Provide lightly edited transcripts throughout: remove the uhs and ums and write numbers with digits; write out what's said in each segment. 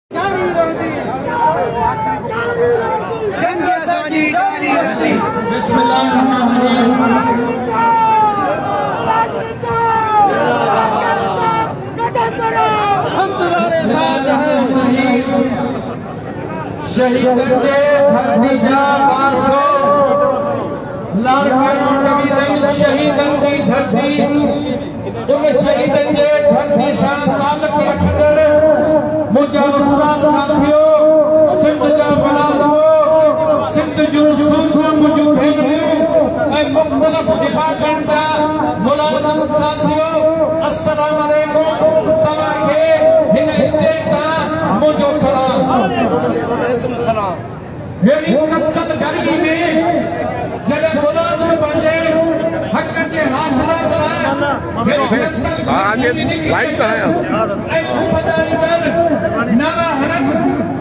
शहीद के धरतीजा 500 लाड़काना डिवीजन शहीदन की धरती क्योंकि शहीदन के धरती सां तालुक रखंदड़ मुंहिंजा उस्ताद साथियों सिंध जा मुलाज़िमो सिंध जूं सूरतूं मुंहिंजूं भेनरूं ऐं मुख़्तलिफ़ डिपार्टमेंट जा मुलाज़िम साथियों अस्सलामु अलैकुम। तव्हांखे हिन स्टेज तां मुंहिंजो सलाम। मेरी मुक़द्दस गर्मी में जॾहिं मुलाज़िम पंहिंजे हक़ जे हासिल लाइ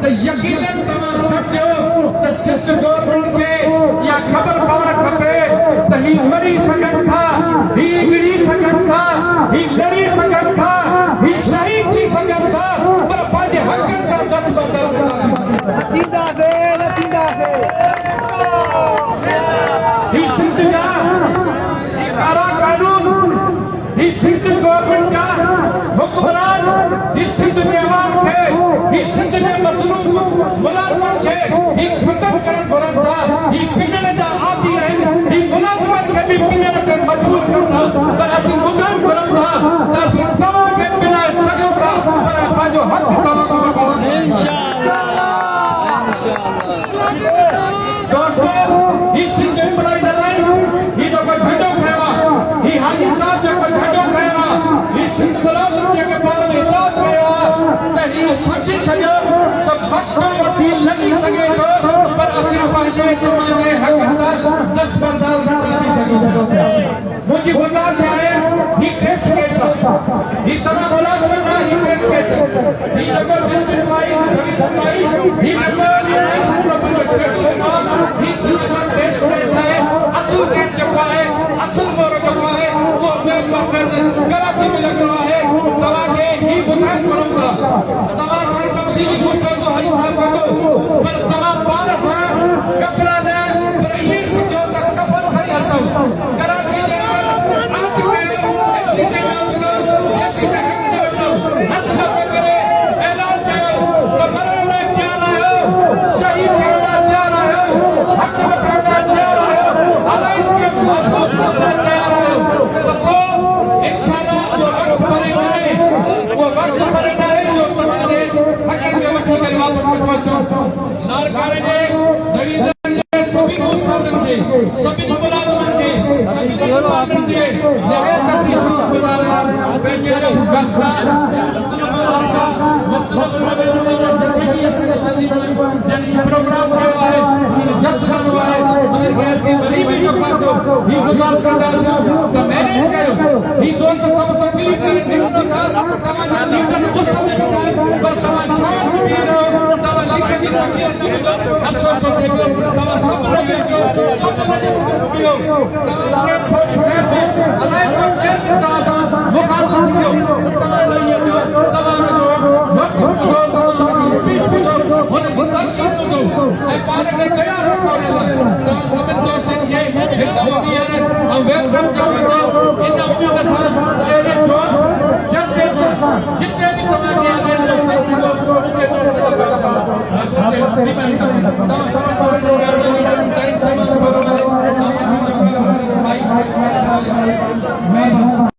त यकीनन तव्हां सम्झो त सिंध गवर्नमेंट खे इहा ख़बर पवणु खपे त ही मरी सघनि था, ही विड़ी सघनि था, ही लड़ी सघनि था, ही शहीद थी सघनि था, पर पंहिंजे हक़नि खां दस्तबरदार ही सिंध जा कारा कानून, ही सिंध गवर्नमेंट जा हुक्मरान, ही सिंध के अवाम खे, ही सिंध जे मज़लूम मुलाज़िमनि खे ही ख़तम करणु घुरनि था। ही पिनण जा आदी आहिनि, ही मुलाज़िमनि खे बि पिनण ते मजबूर कनि था, पर असीं ॿुधणु घुरनि था त असीं तव्हांखे पिनाए सघूं था, पर पंहिंजो हक़ तव्हांखे ही सिंध एम्प्लॉइज अलायंस ही जेको झंडो खयो आहे, ही हाजी साहब जेको झंडो खयो आहे, ही सिंध मुलाज़िम जेके पाण में इताद कयो आहे त इहो सम्झी सघो त वक़्तु वठी लॻी सघे थो, पर असीं पंहिंजे तव्हांजे हक़ लाइ दस्तबरदार न थी सघूं था। मुंहिंजी गुज़ारिश आहे ही टेस्ट केस आहे, ही तव्हां मुलाज़िम न ही टेस्ट केस ही जेको डिस्ट्रिक्ट वाइज ही जेको ही टेस्ट केस आहे, असुल केस जेको आहे, असुल मोर जेको आहे उहो कराची में लॻियो आहे। तव्हांखे ही ॿुधाइणु पवंदो, तव्हां सां तफ़सीली गुफ़्तगू हली सघो, पर तव्हां पाण सां कपिड़ा न पर इहे सम्झो त कफ़न खणी हलंदव। कराची जे हथ करे ऐलान कयो त मरण लाइ तयार आहियो, शहीद थियण लाइ तयार आहियो, हक़ वठण लाइ तयार आहियो, अलायंस खे मज़बूत करण लाइ तयार आहियो, त पोइ इंशाअल्लाह उहो वक़्तु परे न आहे, उहो वक़्तु परे न आहे जो तव्हांजे हक़ खे वठी करे वापसि पहुचो। नारकाणे जे डिवीज़न जे सभिनी उस्तादनि खे, सभिनी मुलाज़िमनि खे, सभिनी डिपार्टमेंट खे निहायत असीं शुक्रगुज़ार आहियूं। पंहिंजे गस्तान प्रोग्राम कयो आहे, जस कयो आहे, उनखे असीं वरी बि हिकु पासो ही गुज़ारिश कंदासीं त मैनेज कयो। ही दोस्त सभु तकलीफ़ करे तव्हांजा लीडर गुस्से में हूंदा आहिनि, पर तव्हां शांत थी रहो, तव्हां लीडर जी तकलीफ़ न ॾियो, अफ़सोस न कयो, तव्हां सभु रही अचो, सभु जे साथ बीहो, तव्हांखे थोरी देरि में अलाए को केरु तव्हां सां मुखातिब थियो, तव्हां रही अचो, तव्हांजो वक़्तु ॿुधो, तव्हांजी स्पीच ॿुधो, हुनजी तनक़ीद ॿुधो ऐं पाण खे तयारु रखो। तव्हां सभिनी दोस्तनि खे हिकु उमीद ऐं वेलकम चवंदो इन उमीद सां अहिड़े जोश जज़्बे सां जिते बि तव्हांखे अॻियां जो सही थींदो उते दोस्त तव्हां सभु